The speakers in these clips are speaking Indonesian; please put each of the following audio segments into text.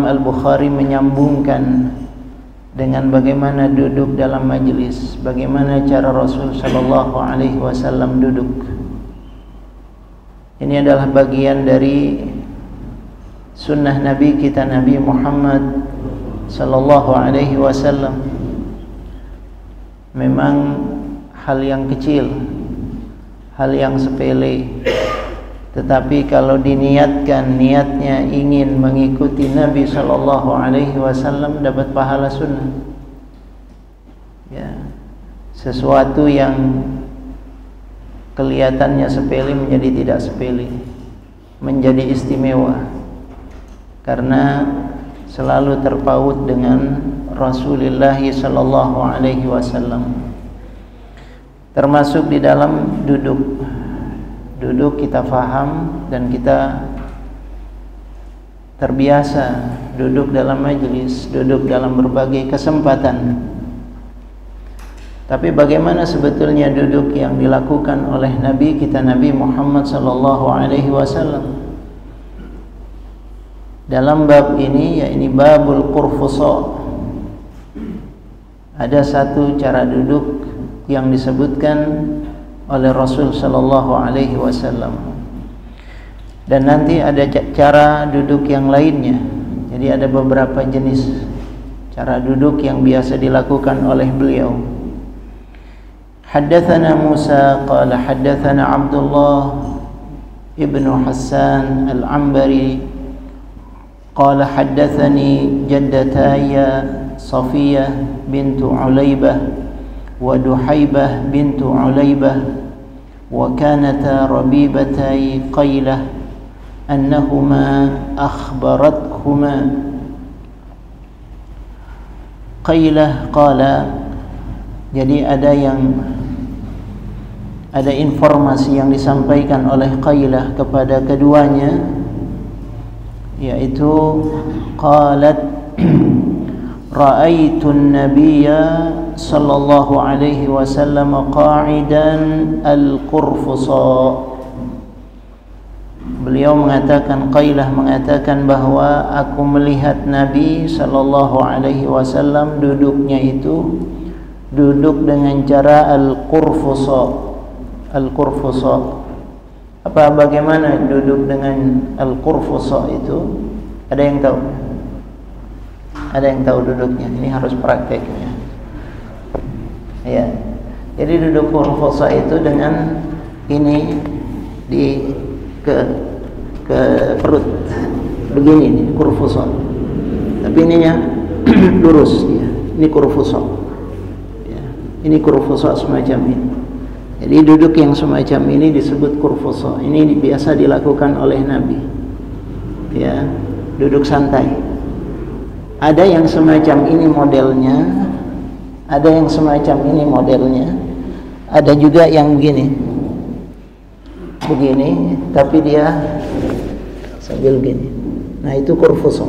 Al-Bukhari menyambungkan dengan bagaimana duduk dalam majlis, bagaimana cara Rasul sallallahu alaihi wasallam duduk. Ini adalah bagian dari sunnah Nabi kita, Nabi Muhammad sallallahu alaihi wasallam. Memang hal yang kecil, hal yang sepele, tetapi kalau diniatkan, niatnya ingin mengikuti Nabi sallallahu alaihi wasallam, dapat pahala sunnah. Ya, sesuatu yang kelihatannya sepele menjadi tidak sepele, menjadi istimewa, karena selalu terpaut dengan Rasulullah sallallahu alaihi wasallam. Termasuk di dalam duduk. Duduk kita faham dan kita terbiasa duduk dalam majlis, duduk dalam berbagai kesempatan. Tapi bagaimana sebetulnya duduk yang dilakukan oleh Nabi kita, Nabi Muhammad sallallahu alaihi wasallam? Dalam bab ini, yakni babul qurfusa, ada satu cara duduk yang disebutkan oleh Rasul sallallahu alaihi wasallam. Dan nanti ada cara duduk yang lainnya. Jadi ada beberapa jenis cara duduk yang biasa dilakukan oleh beliau. Haddatsana Musa qala haddatsana Abdullah ibnu Hassan al-Ambari qala haddatsani jaddataya Safiyah bintu Ulaibah wa Duhaibah bintu Ulaibah wa kanata rabibatay Qaylah annahuma akhbarathuma. Qaylah qala, jadi ada informasi yang disampaikan oleh Qaylah kepada keduanya, yaitu qalat ra'aitu an-nabiyya sallallahu alaihi wasallam qa'idan al-qurfusa. Beliau mengatakan, Qaylah mengatakan bahwa aku melihat Nabi sallallahu alaihi wasallam duduknya itu duduk dengan cara al-qurfusa. Al-qurfusa apa, bagaimana duduk dengan al-qurfusa itu? Ada yang tahu? Ada yang tahu duduknya? Ini harus prakteknya. Ya. Jadi duduk qurfusa itu dengan ini di ke perut begini, ini qurfusa. Tapi ininya lurus dia. Ini qurfusa. Ya. Ini qurfusa semacam ini. Jadi duduk yang semacam ini disebut qurfusa. Ini biasa dilakukan oleh Nabi. Ya, duduk santai. Ada yang semacam ini modelnya, ada yang semacam ini modelnya, ada juga yang begini, begini, tapi dia sambil begini. Nah, itu qurfusa.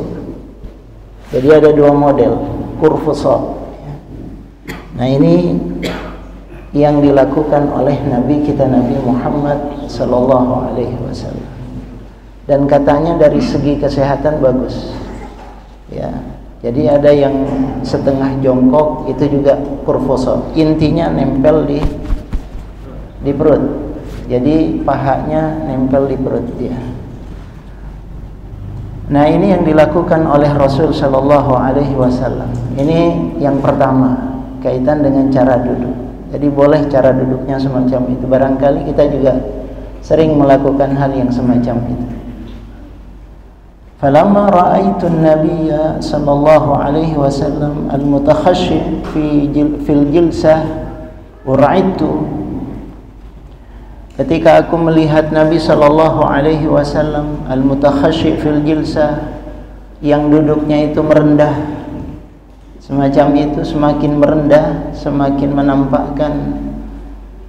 Jadi ada dua model qurfusa. Nah, ini yang dilakukan oleh Nabi kita, Nabi Muhammad sallallahu alaihi wasallam. Dan katanya dari segi kesehatan bagus. Ya. Jadi ada yang setengah jongkok, itu juga qurfusa. Intinya nempel di perut. Jadi pahanya nempel di perut dia. Nah, ini yang dilakukan oleh Rasul sallallahu alaihi wasallam. Ini yang pertama, kaitan dengan cara duduk. Jadi boleh cara duduknya semacam itu. Barangkali kita juga sering melakukan hal yang semacam itu. Falamma ra'aitu an-nabiyya sallallahu alaihi wasallam al-mutakhashshi fil jilsah ura'aitu. Ketika aku melihat Nabi sallallahu alaihi wasallam al-mutakhashshi fil jilsah, yang duduknya itu merendah, semacam itu, semakin merendah, semakin menampakkan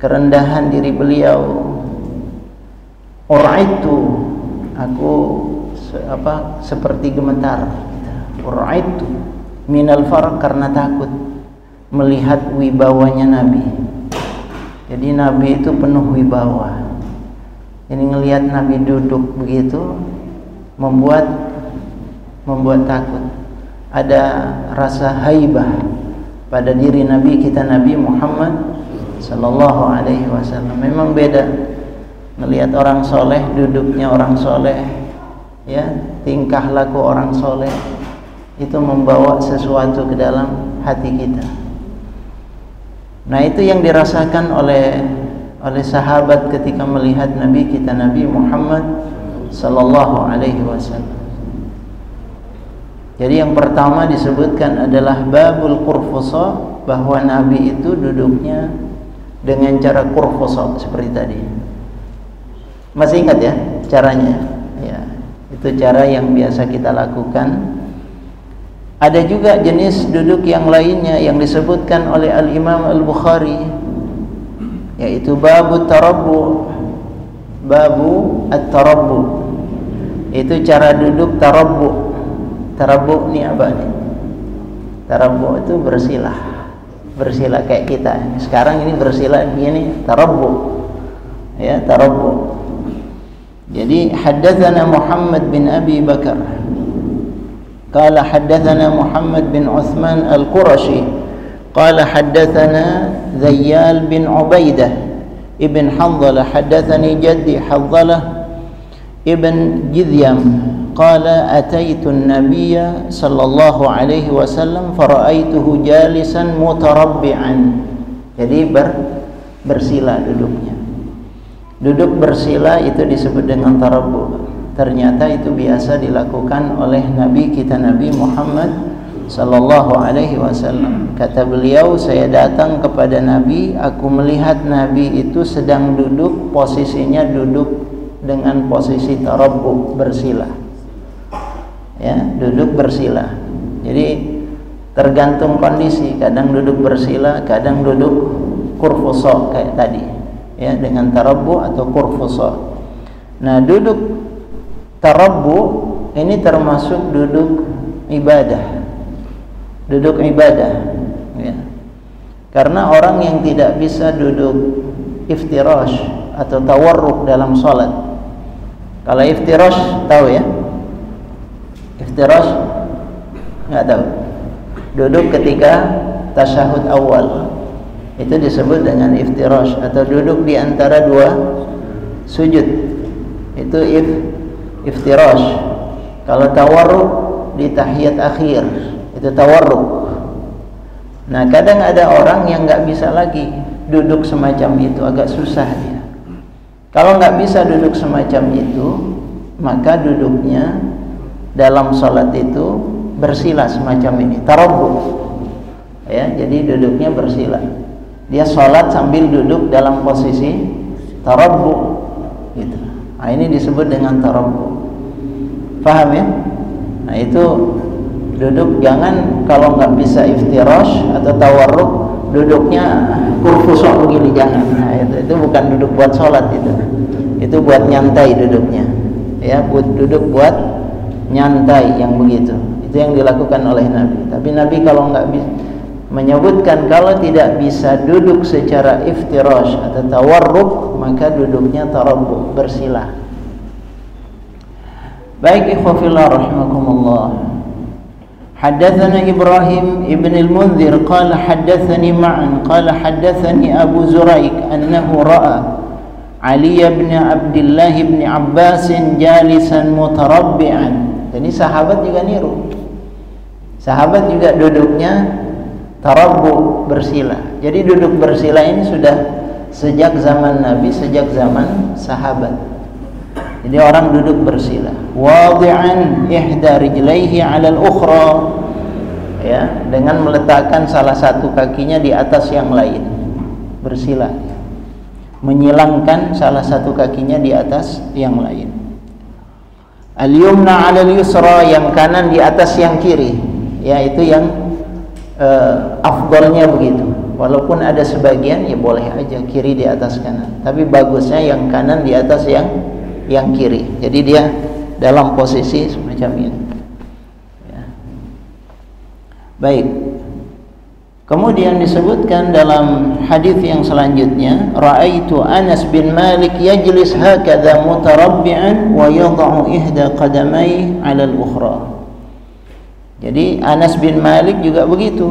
kerendahan diri beliau. Uraitu, aku seperti gemetar. Uraitu minal farq, karena takut melihat wibawanya Nabi. Jadi Nabi itu penuh wibawa. Jadi ngelihat Nabi duduk begitu membuat membuat takut. Ada rasa haibah pada diri Nabi kita, Nabi Muhammad sallallahu alaihi wasallam. Memang beda melihat orang soleh, duduknya orang soleh, ya, tingkah laku orang soleh, itu membawa sesuatu ke dalam hati kita. Nah, itu yang dirasakan oleh sahabat ketika melihat Nabi kita, Nabi Muhammad sallallahu alaihi wasallam. Jadi yang pertama disebutkan adalah babul qurfusa, bahwa Nabi itu duduknya dengan cara qurfusa seperti tadi. Masih ingat ya caranya? Ya, itu cara yang biasa kita lakukan. Ada juga jenis duduk yang lainnya yang disebutkan oleh Al-Imam Al-Bukhari, yaitu babu tarabbu, babu at-tarabbu. Itu cara duduk tarabbu. Tarabbu ini apa nih? Tarabbu itu bersilah. Bersilah kayak kita. Sekarang ini bersilah begini, tarabbu. Ya, tarabbu. Jadi haddatsana Muhammad bin Abi Bakar qala haddatsana Muhammad bin Uthman al-Qurashi qala haddatsana Zayyal bin Ubaidah ibn Hanzalah haddatsani jaddi Hanzalah ibn Jidhyam qala ataitu an-nabiyya sallallahu alaihi wasallam fara'aituhu jalisan mutarabbi'an. Jadi bersila duduknya. Duduk bersila itu disebut dengan tarabbu. Ternyata itu biasa dilakukan oleh Nabi kita, Nabi Muhammad sallallahu alaihi wasallam. Kata beliau, saya datang kepada Nabi, aku melihat Nabi itu sedang duduk, posisinya duduk dengan posisi tarabbu, bersila. Ya, duduk bersila. Jadi tergantung kondisi, kadang duduk bersila, kadang duduk qurfusa kayak tadi. Ya, dengan tarabbu atau qurfusa. Nah, duduk tarabbu ini termasuk duduk ibadah. Duduk ibadah, ya. Karena orang yang tidak bisa duduk iftirash atau tawarruk dalam salat. Kalau iftirash tahu ya? Iftirash enggak tahu. Duduk ketika tasyahud awal. Itu disebut dengan iftirash, atau duduk di antara dua sujud. Itu iftirash. Kalau tawarruk di tahiyat akhir, itu tawarruk. Nah, kadang ada orang yang nggak bisa lagi duduk semacam itu, agak susah dia. Kalau nggak bisa duduk semacam itu, maka duduknya dalam salat itu bersila semacam ini, tarabbu. Ya, jadi duduknya bersila. Dia sholat sambil duduk dalam posisi tarabbu, gitu. Nah, ini disebut dengan tarabbu. Paham ya? Nah, itu duduk, jangan kalau nggak bisa iftirash atau tawarruk, duduknya qurfusa begini, jangan. Nah, itu bukan duduk buat sholat itu. Itu buat nyantai duduknya. Ya, duduk buat nyantai yang begitu. Itu yang dilakukan oleh Nabi. Tapi Nabi kalau nggak bisa, menyebutkan kalau tidak bisa duduk secara iftirash atau tawarruk, maka duduknya tarabbu, bersila. Baik, ikhwafillah rahimakumullah. Haddatsana Ibrahim ibn al-Munzir qala haddatsani Ma'an qala haddatsani Abu Zuraik annahu ra'a Ali bin Abdullah bin Abbas jalisan mutarabbi'an. Jadi sahabat juga niru. Sahabat juga duduknya tarabbu, bersila. Jadi duduk bersila ini sudah sejak zaman Nabi, sejak zaman sahabat. Jadi orang duduk bersila. Wadi'an ihda rijlaihi 'ala al-ukhra. Ya, dengan meletakkan salah satu kakinya di atas yang lain. Bersila. Menyilangkan salah satu kakinya di atas yang lain. Al-yumna 'ala al-yusra, yang kanan di atas yang kiri. Ya, itu yang afdalnya begitu. Walaupun ada sebagian ya boleh aja kiri di atas kanan, tapi bagusnya yang kanan di atas yang kiri. Jadi dia dalam posisi semacam ini. Ya. Baik. Kemudian disebutkan dalam hadis yang selanjutnya, ra'aitu Anas bin Malik yajlis hakadha mutarabbi'an wa yad'u ihda qadamaihi 'ala al-ukhra. Jadi Anas bin Malik juga begitu.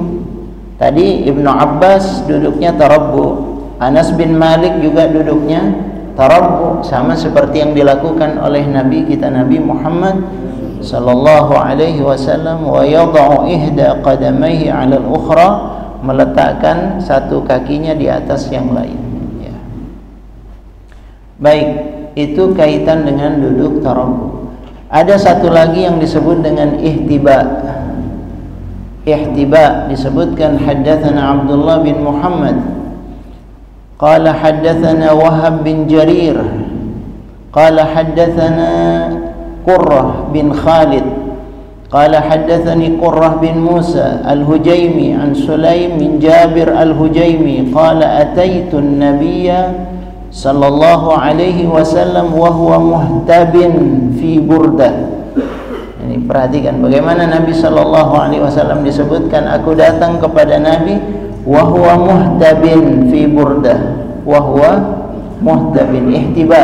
Tadi Ibnu Abbas duduknya tarabbu, Anas bin Malik juga duduknya tarabbu, sama seperti yang dilakukan oleh Nabi kita Nabi Muhammad sallallahu alaihi wasallam. Wa yad'u ihda qadamaihi 'ala al-ukhra, meletakkan satu kakinya di atas yang lain, ya. Baik, itu kaitan dengan duduk tarabbu. Ada satu lagi yang disebut dengan ihtiba. Ihtiba disebutkan haddatsana Abdullah bin Muhammad qala haddatsana Wahab bin Jarir qala haddatsana Qurrah bin Khalid qala haddatsani Qurrah bin Musa al-Hujaimi an Sulaim bin Jabir al-Hujaimi qala ataitu an-nabiyya sallallahu alaihi wasallam wa huwa muhtabin fi burdah. Ini perhatikan bagaimana Nabi sallallahu alaihi wasallam disebutkan, aku datang kepada Nabi wa huwa muhtabin fi burdah, wa huwa muhtabin, ihtiba.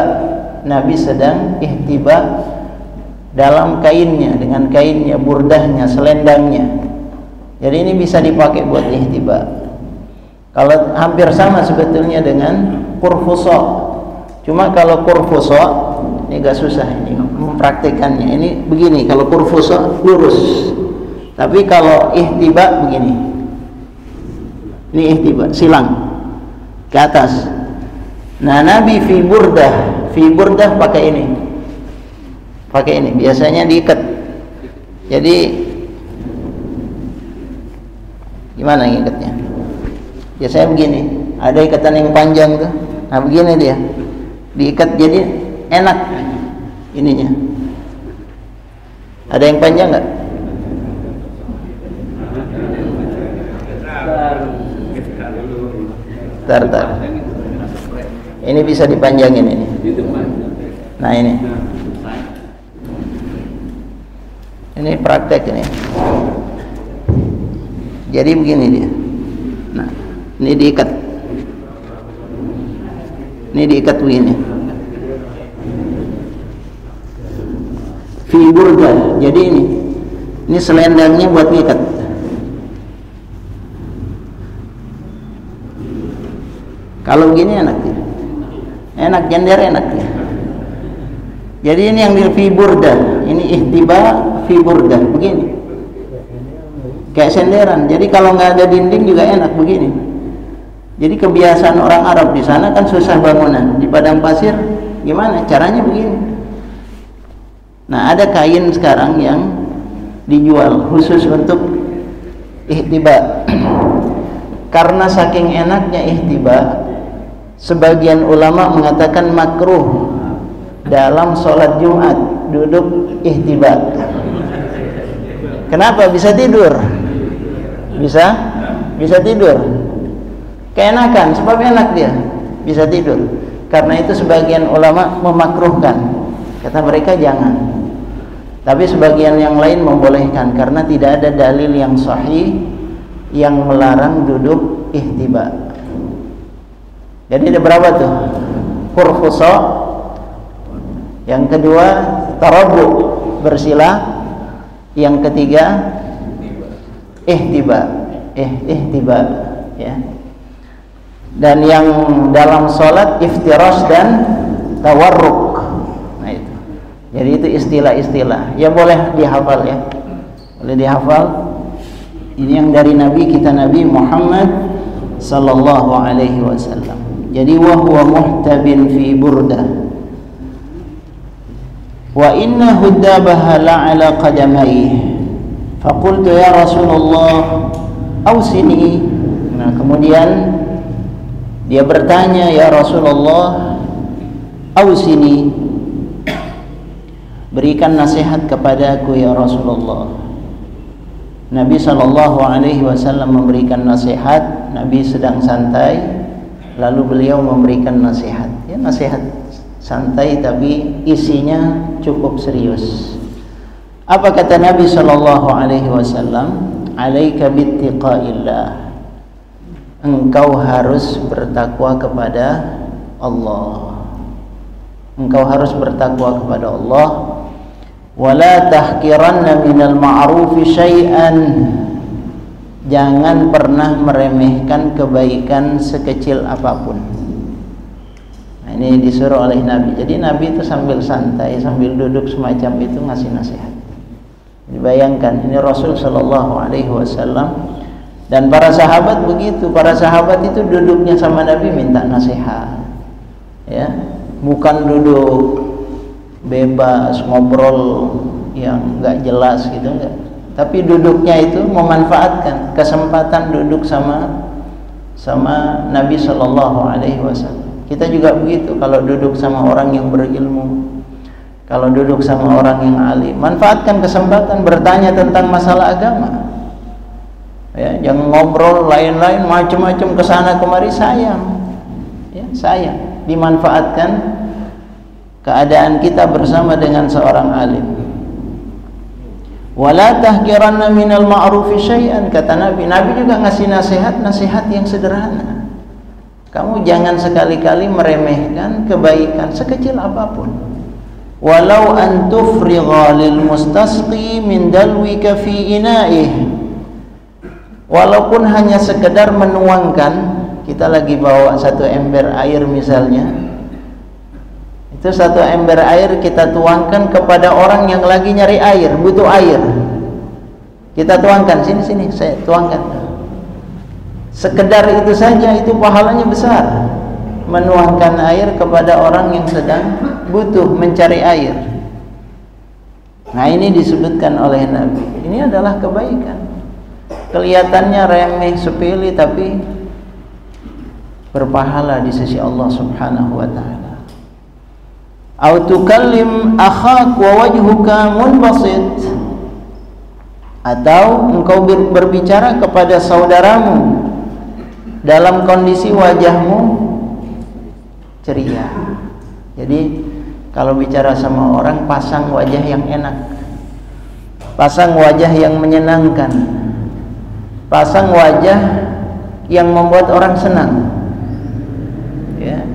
Nabi sedang ihtiba dalam kainnya, dengan kainnya, burdahnya, selendangnya. Jadi ini bisa dipakai buat ihtiba. Kalau hampir sama sebetulnya dengan kurfusa. Cuma kalau kurfusa ini agak susah ini mempraktekannya. Ini begini, kalau kurfusa lurus. Tapi kalau ihtiba begini. Ini ihtiba, silang ke atas. Nah, Nabi fi burdah pakai ini. Pakai ini, biasanya diikat. Jadi gimana ngikatnya? Biasanya begini, ada ikatan yang panjang tuh. Nah, begini dia. Diikat jadi enak ininya. Ada yang panjang enggak? Tar. Ini bisa dipanjangin ini. Nah, ini. Ini praktek ini. Jadi begini dia. Nah, ini diikat. Ini diikat begini. Fi burdah. Jadi ini selendangnya buat diikat. Kalau begini enak dia. Enak, gender enak dia. Jadi ini yang di fi burdah. Ini ihtiba fi burdah. Begini. Kayak senderan. Jadi kalau nggak ada dinding juga enak begini. Jadi kebiasaan orang Arab di sana kan susah bangunan. Di padang pasir gimana? Caranya begini. Nah, ada kain sekarang yang dijual khusus untuk ihtiba. Karena saking enaknya ihtiba, sebagian ulama mengatakan makruh dalam sholat Jumat duduk ihtiba. Kenapa? Bisa tidur. Bisa tidur. Keenakan, sebab enak dia. Bisa tidur. Karena itu sebagian ulama memakruhkan. Kata mereka jangan. Tapi sebagian yang lain membolehkan karena tidak ada dalil yang sahih yang melarang duduk ihtiba. Jadi ada berapa tuh? Kurfusa. Yang kedua tarabbu, bersila. Yang ketiga ihtiba. Ihtiba, ya. Dan yang dalam sholat iftirash dan tawarruk. Nah itu. Jadi itu istilah-istilah. Ya boleh dihafal ya. Boleh dihafal. Ini yang dari Nabi kita Nabi Muhammad sallallahu alaihi wasallam. Jadi wa huwa muhtabin fi burdah. Wa inna huddabaha la'ala qadamaihi. Faqultu ya Rasulullah awsini. Nah, kemudian dia bertanya, ya Rasulullah, awsini, berikan nasihat kepadaku ya Rasulullah. Nabi sallallahu alaihi wasallam memberikan nasihat. Nabi sedang santai, lalu beliau memberikan nasihat. Ya, nasihat santai tapi isinya cukup serius. Apa kata Nabi sallallahu alaihi wasallam? Alaika bittiqaillah. Engkau harus bertakwa kepada Allah. Engkau harus bertakwa kepada Allah. Wala tahqiranna minal ma'rufi syai'an, jangan pernah meremehkan kebaikan sekecil apapun. Nah, ini disuruh oleh Nabi. Jadi Nabi itu sambil santai, sambil duduk semacam itu ngasih nasihat. Dibayangkan ini Rasul Shallallahu Alaihi Wasallam dan para sahabat begitu. Para sahabat itu duduknya sama Nabi minta nasihat, ya, bukan duduk bebas ngobrol yang nggak jelas gitu, enggak. Tapi duduknya itu memanfaatkan kesempatan duduk sama Nabi Shallallahu Alaihi Wasallam. Kita juga begitu, kalau duduk sama orang yang berilmu, kalau duduk sama orang yang alim, manfaatkan kesempatan bertanya tentang masalah agama. Ya, jangan ngobrol lain-lain macam-macam kesana kemari, sayang. Ya, sayang. Dimanfaatkan keadaan kita bersama dengan seorang alim. Wala tahqiranna minal ma'rufi syai'an, kata Nabi. Nabi juga ngasih nasihat yang sederhana. Kamu jangan sekali-kali meremehkan kebaikan sekecil apapun. Walau an tufrigha lil mustasqi min dalwika fi ina'ih, walaupun hanya sekedar menuangkan, kita lagi bawa satu ember air misalnya, itu satu ember air kita tuangkan kepada orang yang lagi nyari air, butuh air, kita tuangkan, sini saya tuangkan. Sekedar itu saja, itu pahalanya besar. Menuangkan air kepada orang yang sedang butuh mencari air. Nah, ini disebutkan oleh Nabi. Ini adalah kebaikan. Kelihatannya remeh, sepele, tapi berpahala di sisi Allah Subhanahu wa taala. Au tukallim akhak wa wajhuka munbasit, atau engkau berbicara kepada saudaramu dalam kondisi wajahmu ceria. Jadi kalau bicara sama orang, pasang wajah yang enak, pasang wajah yang menyenangkan, pasang wajah yang membuat orang senang. Ya,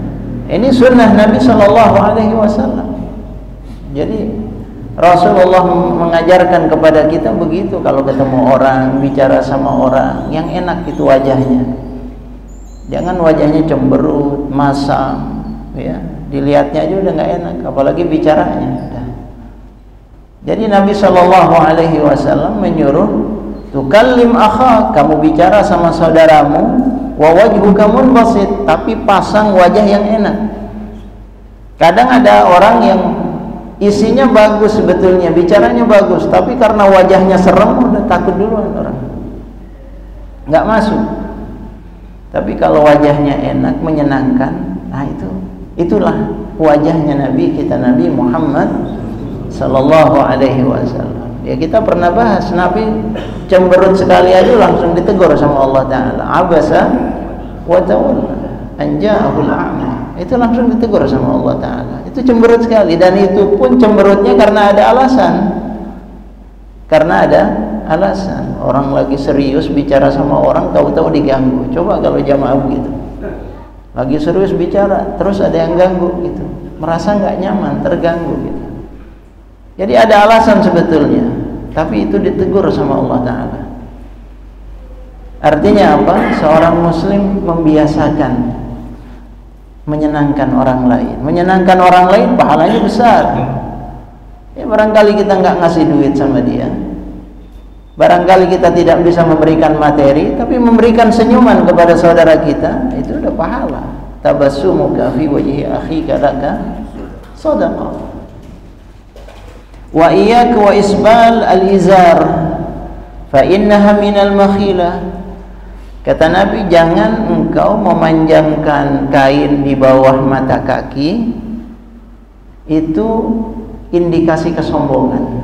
ini sunnah Nabi Shallallahu Alaihi Wasallam. Jadi Rasulullah mengajarkan kepada kita begitu, kalau ketemu orang, bicara sama orang, yang enak itu wajahnya. Jangan wajahnya cemberut, masam, ya, dilihatnya aja udah nggak enak, apalagi bicaranya. Jadi Nabi Shallallahu Alaihi Wasallam menyuruh tukallim akhak, kamu bicara sama saudaramu, wa wajhuka munbasit, tapi pasang wajah yang enak. Kadang ada orang yang isinya bagus sebetulnya, bicaranya bagus, tapi karena wajahnya serem udah takut duluan orang, nggak masuk. Tapi kalau wajahnya enak, menyenangkan, nah itulah wajahnya Nabi kita, Nabi Muhammad Sallallahu Alaihi Wasallam. Ya, kita pernah bahas, Nabi cemberut sekali aja langsung ditegur sama Allah Taala. Abasa wa tawalla an ja'ahul a'ma. Itu langsung ditegur sama Allah Taala. Itu cemberut sekali, dan itu pun cemberutnya karena ada alasan. Karena ada alasan. Orang lagi serius bicara sama orang, tahu-tahu diganggu. Coba kalau jamaah begitu, lagi serius bicara, terus ada yang ganggu gitu, merasa nggak nyaman, terganggu gitu. Jadi ada alasan sebetulnya, tapi itu ditegur sama Allah Ta'ala. Artinya apa? Seorang muslim membiasakan menyenangkan orang lain. Menyenangkan orang lain pahalanya besar. Ya, barangkali kita nggak ngasih duit sama dia, barangkali kita tidak bisa memberikan materi, tapi memberikan senyuman kepada saudara kita, itu udah pahala. Tabassumuka fi wajhi akhika laka shadaqah. Wa iyyaka wa isbal al-izar fa innaha minal makhilah. Kata Nabi, jangan engkau memanjangkan kain di bawah mata kaki, itu indikasi kesombongan.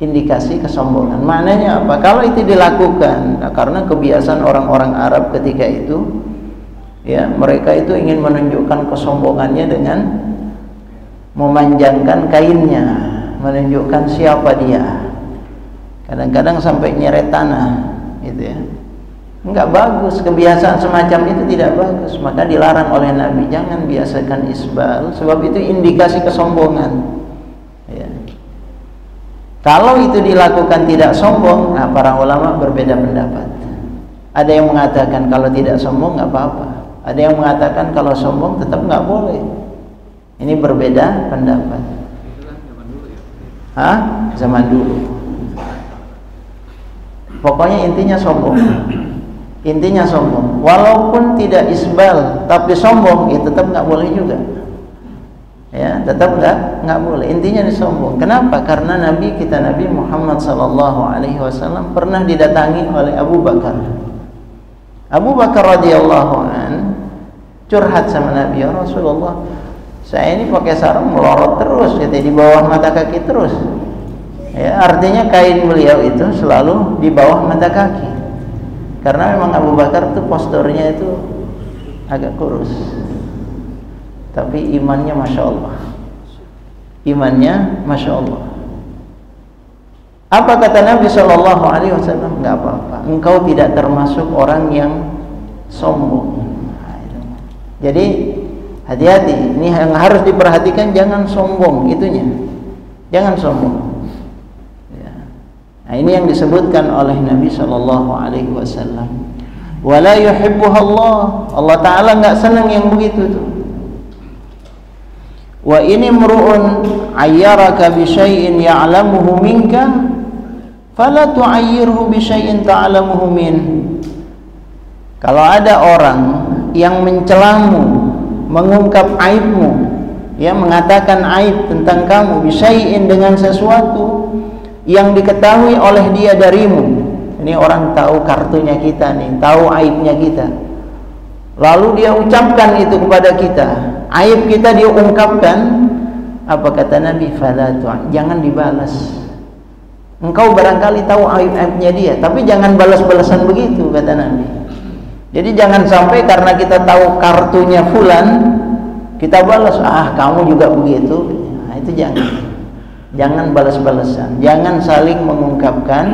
Indikasi kesombongan. Maknanya apa? Kalau itu dilakukan, nah, karena kebiasaan orang-orang Arab ketika itu, ya, mereka itu ingin menunjukkan kesombongannya dengan memanjangkan kainnya, menunjukkan siapa dia. Kadang-kadang sampai nyeret tanah, gitu ya. Enggak bagus, kebiasaan semacam itu tidak bagus. Maka dilarang oleh Nabi, jangan biasakan isbal, sebab itu indikasi kesombongan. Ya. Kalau itu dilakukan tidak sombong, nah para ulama berbeda pendapat. Ada yang mengatakan kalau tidak sombong nggak apa-apa. Ada yang mengatakan kalau sombong tetap nggak boleh. Ini berbeda pendapat. Hah? Zaman dulu. Pokoknya intinya sombong. Intinya sombong. Walaupun tidak isbal, tapi sombong, ya tetap nggak boleh juga. Ya, tetap nggak boleh. Intinya sombong. Kenapa? Karena Nabi kita Nabi Muhammad SAW pernah didatangi oleh Abu Bakar. Abu Bakar radhiyallahu an curhat sama Nabi, ya Rasulullah, saya ini pakai sarung melorot terus, gitu, di bawah mata kaki terus. Ya, artinya kain beliau itu selalu di bawah mata kaki. Karena memang Abu Bakar itu posturnya itu agak kurus. Tapi imannya Masya Allah. Imannya Masya Allah. Apa kata Nabi SAW? Enggak apa-apa, engkau tidak termasuk orang yang sombong. Jadi hati-hati, ini yang harus diperhatikan, jangan sombong itunya. Jangan sombong. Ya. Nah, ini yang disebutkan oleh Nabi SAW. Wala yuhibbuhallah. Allah Ta'ala enggak senang yang begitu tuh. Wa ini mru'un ayyaraka bi syai'in ya'lamuhu minka fala tu'ayyirhu bi syai'in ta'lamuhu min. Kalau ada orang yang mencelamu, mengungkap aibmu, ya, mengatakan aib tentang kamu, bi syai'in dengan sesuatu yang diketahui oleh dia darimu. Ini orang tahu kartunya kita nih, tahu aibnya kita. Lalu dia ucapkan itu kepada kita, aib kita dia ungkapkan. Apa kata Nabi? Fala jangan dibalas. Engkau barangkali tahu aib-aibnya dia, tapi jangan balas-balasan begitu, kata Nabi. Jadi jangan sampai karena kita tahu kartunya fulan, kita balas, kamu juga begitu. Nah, itu jangan. Jangan balas-balasan. Jangan saling mengungkapkan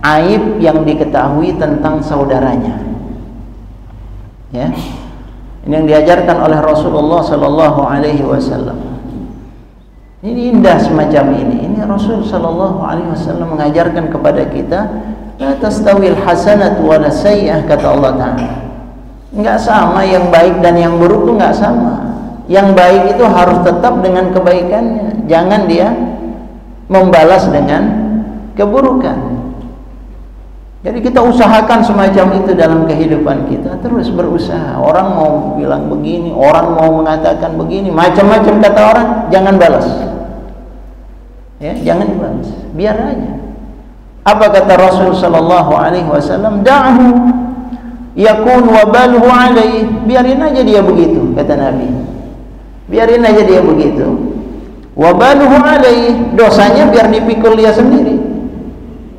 aib yang diketahui tentang saudaranya. Ya, ini yang diajarkan oleh Rasulullah Sallallahu Alaihi Wasallam. Ini indah semacam ini. Ini Rasul Sallallahu Alaihi Wasallam mengajarkan kepada kita, la tastawil hasanatu wala sayyi'ah, kata Allah Taala. Enggak sama yang baik dan yang buruk itu enggak sama. Yang baik itu harus tetap dengan kebaikannya. Jangan dia membalas dengan keburukan. Jadi kita usahakan semacam itu dalam kehidupan kita, terus berusaha. Orang mau bilang begini, orang mau mengatakan begini, macam-macam kata orang, jangan balas. Ya, jangan dibalas, biar aja. Apa kata Rasul sallallahu alaihi wasallam? Da'hu yakun wabaluhu alaihi. Biarin aja dia begitu, kata Nabi. Biarin aja dia begitu. Wabaluhu alaihi, dosanya biar dipikul dia sendiri.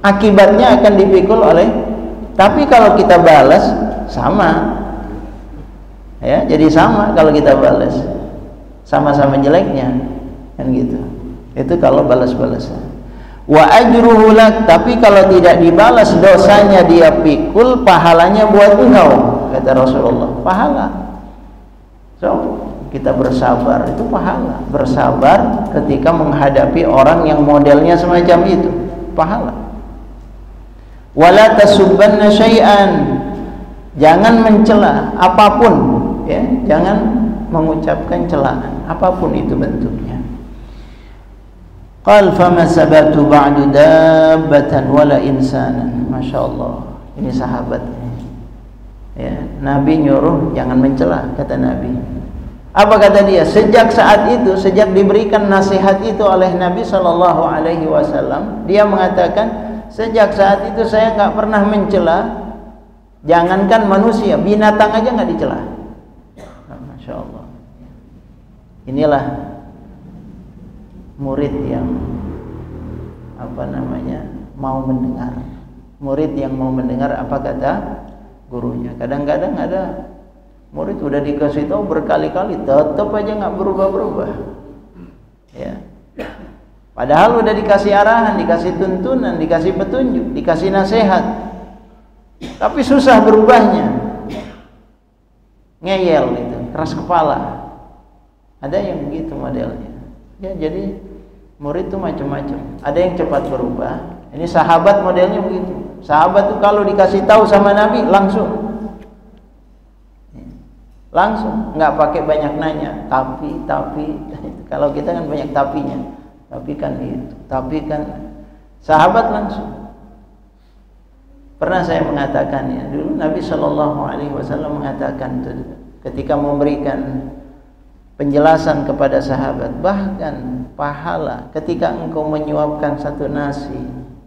Akibatnya akan dipikul oleh. Tapi kalau kita balas, sama. Ya, jadi sama kalau kita balas. Sama-sama jeleknya, kan gitu. Itu kalau balas-balasan. Wa ajruhu lak, tapi kalau tidak dibalas, dosanya dia pikul, pahalanya buat engkau, kata Rasulullah. Pahala. So, kita bersabar, itu pahala. Bersabar ketika menghadapi orang yang modelnya semacam itu, pahala. Wala tasubbanna syai'an, jangan mencela apapun, ya, jangan mengucapkan celaan apapun itu bentuknya. Qal fama sabatu ba'du dabbatan wala insanan. Masya Allah, ini sahabat, ya, Nabi nyuruh jangan mencela, kata Nabi. Apa kata dia? Sejak saat itu, sejak diberikan nasihat itu oleh Nabi Sallallahu Alaihi Wasallam, dia mengatakan, sejak saat itu saya nggak pernah mencela. Jangankan manusia, binatang aja nggak dicela. Masya Allah. Inilah murid yang mau mendengar. Murid yang mau mendengar apa kata gurunya. Kadang-kadang ada murid udah dikasih tahu berkali-kali, tetap aja nggak berubah-berubah. Ya. Padahal udah dikasih arahan, dikasih tuntunan, dikasih petunjuk, dikasih nasihat, tapi susah berubahnya. Ngeyel itu, keras kepala. Ada yang begitu modelnya. Ya, jadi Murid itu macam-macam. Ada yang cepat berubah. Ini sahabat modelnya begitu. Sahabat itu kalau dikasih tahu sama Nabi langsung, nggak pakai banyak nanya. Tapi kalau kita kan banyak tapinya. Tapi kan sahabat langsung. Pernah saya mengatakan ya, dulu Nabi Shallallahu Alaihi Wasallam mengatakan ketika memberikan penjelasan kepada sahabat, bahkan pahala ketika engkau menyuapkan satu nasi,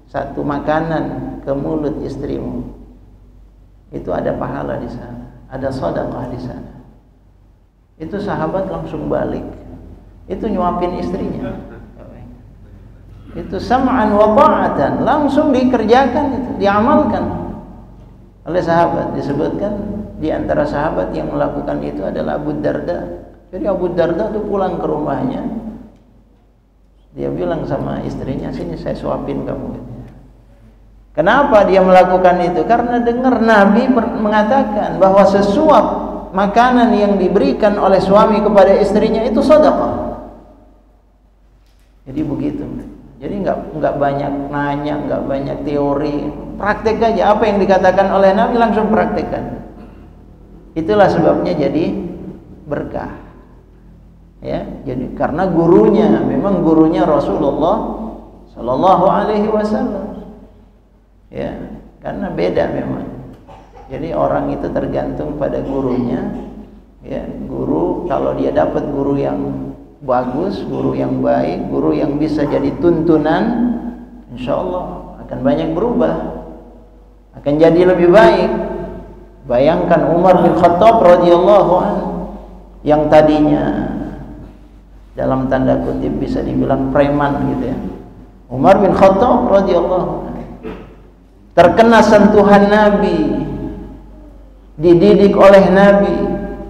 satu makanan ke mulut istrimu, itu ada pahala di sana, ada sedekah di sana. Itu sahabat langsung balik, itu nyuapin istrinya. Itu sam'an wa ta'atan, langsung dikerjakan, itu diamalkan oleh sahabat. Disebutkan di antara sahabat yang melakukan itu adalah Abu Darda. Jadi Abu Darda itu pulang ke rumahnya, dia bilang sama istrinya, sini saya suapin kamu. Kenapa dia melakukan itu? Karena dengar Nabi mengatakan bahwa sesuap makanan yang diberikan oleh suami kepada istrinya itu sedekah. Jadi begitu. Jadi nggak banyak nanya, nggak banyak teori, praktek aja apa yang dikatakan oleh Nabi langsung praktekkan. Itulah sebabnya jadi berkah. Ya, jadi karena gurunya memang gurunya Rasulullah Shallallahu Alaihi Wasallam. Ya, karena beda memang. Jadi orang itu tergantung pada gurunya. Ya, guru kalau dia dapat guru yang bagus, guru yang baik, guru yang bisa jadi tuntunan, insya Allah akan banyak berubah, akan jadi lebih baik. Bayangkan Umar bin Khattab radhiyallahu anhu yang tadinya dalam tanda kutip bisa dibilang preman gitu ya. Umar bin Khattab radhiyallahu anhu terkena sentuhan Nabi, dididik oleh Nabi,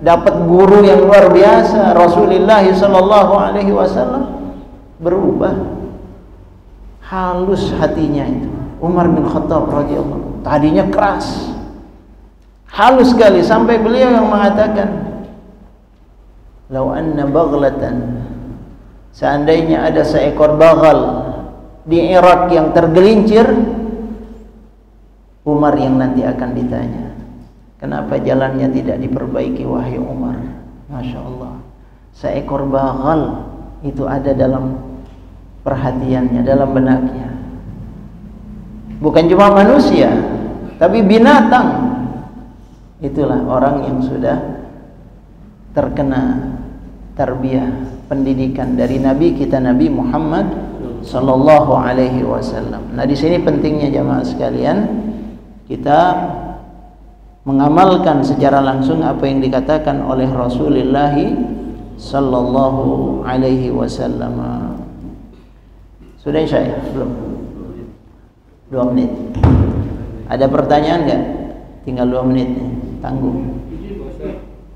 dapat guru yang luar biasa, Rasulullah sallallahu alaihi wasallam, berubah. Halus hatinya itu. Umar bin Khattab radhiyallahu, tadinya keras, halus sekali sampai beliau yang mengatakan, "Lau anna baghlatan", seandainya ada seekor baghal di Irak yang tergelincir, Umar yang nanti akan ditanya, kenapa jalannya tidak diperbaiki wahai Umar? Masya Allah, seekor baghal itu ada dalam perhatiannya, dalam benaknya. Bukan cuma manusia, tapi binatang. Itulah orang yang sudah terkena tarbiyah, pendidikan dari Nabi kita, Nabi Muhammad Sallallahu Alaihi Wasallam. Nah, di sini pentingnya jamaah sekalian, kita mengamalkan secara langsung apa yang dikatakan oleh Rasulullah Sallallahu Alaihi Wasallam. Sudah insya ya? Belum? 2 menit. Ada pertanyaan nggak? Tinggal 2 menit nih. Tangguh.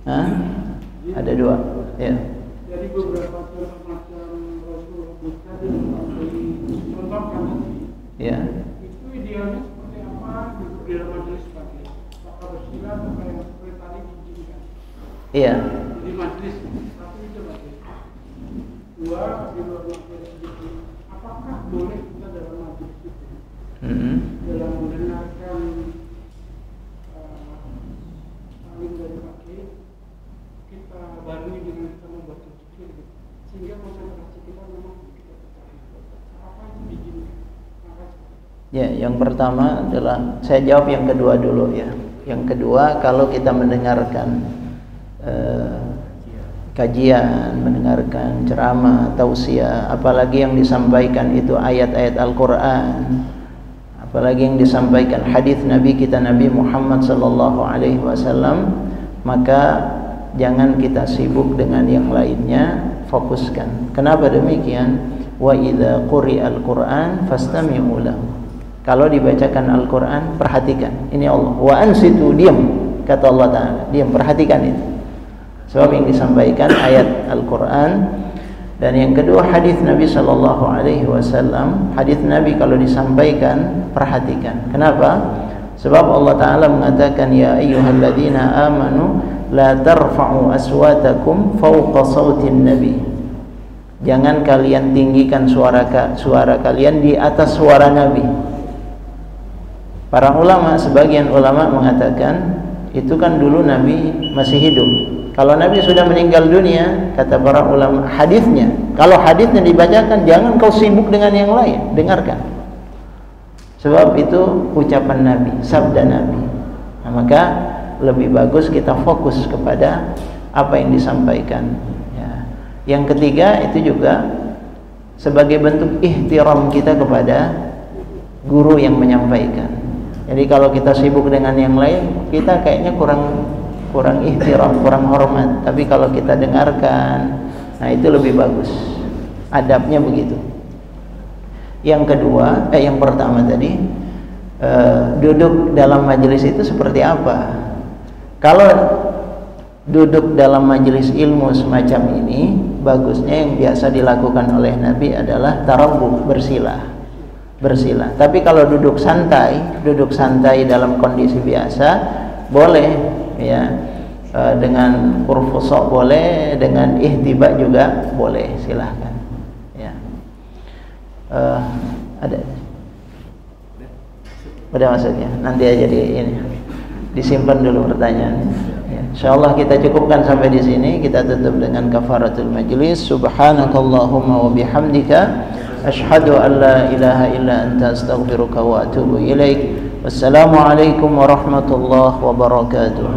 Hah? Ada 2. Ya. Jadi beberapa contoh macam Rasulullah contohkan ya. Itu idealnya seperti apa di dalam majelis tadi? Apakah bersila atau yang seperti tadi diizinkan? Iya. Di majelis, satu itu majelis. 2 di luar majelis itu. Apakah boleh kita dalam majelis itu? Dalam mendengarkan saling dari kaki, kita barengi dengan kita membaca zikir, sehingga konsentrasi kita memang kita percaya. Apa itu diizinkan? Ya, yang pertama adalah, saya jawab yang kedua dulu ya. Yang kedua, kalau kita mendengarkan kajian, mendengarkan ceramah, tausiah, apalagi yang disampaikan itu ayat-ayat Al-Quran, apalagi yang disampaikan hadis Nabi kita, Nabi Muhammad Sallallahu Alaihi Wasallam, maka jangan kita sibuk dengan yang lainnya, fokuskan. Kenapa demikian? Wa idza quri'al Qur'an fastami'u lahu. Kalau dibacakan Al-Quran, perhatikan. Ini Allah. Wa ansitu, diam, kata Allah Ta'ala. Diam, perhatikan itu. Sebab yang disampaikan ayat Al-Quran. Dan yang kedua, hadis Nabi Sallallahu Alaihi Wasallam. Hadis Nabi kalau disampaikan, perhatikan. Kenapa? Sebab Allah Ta'ala mengatakan, ya ayyuhalladzina amanu la tarfa'u aswatakum fawqa sawtin nabi. Jangan kalian tinggikan suara kalian di atas suara Nabi. Para ulama, sebagian ulama mengatakan itu kan dulu Nabi masih hidup. Kalau Nabi sudah meninggal dunia, kata para ulama, hadisnya, kalau hadisnya dibacakan, jangan kau sibuk dengan yang lain, dengarkan. Sebab itu ucapan Nabi, sabda Nabi. Nah, maka lebih bagus kita fokus kepada apa yang disampaikan. Ya. Yang ketiga itu juga sebagai bentuk ihtiram kita kepada guru yang menyampaikan. Jadi kalau kita sibuk dengan yang lain, kita kayaknya kurang ihtiram, kurang hormat. Tapi kalau kita dengarkan, nah itu lebih bagus. Adabnya begitu. Yang kedua, yang pertama tadi, duduk dalam majelis itu seperti apa? Kalau duduk dalam majelis ilmu semacam ini, bagusnya yang biasa dilakukan oleh Nabi adalah tarabuh, bersilah. Tapi kalau duduk santai dalam kondisi biasa boleh, ya, dengan kurfusok boleh, dengan ihtiba juga boleh, silahkan. Ya. Ada masuknya, nanti aja disimpan dulu pertanyaan. Ya. Insyaallah kita cukupkan sampai di sini. Kita tutup dengan kafaratul majlis. Subhanakallahumma wa bihamdika, asyhadu an la ilaha illa anta, astaghfiruka wa atubu ilaik. Wassalamualaikum warahmatullahi wabarakatuh.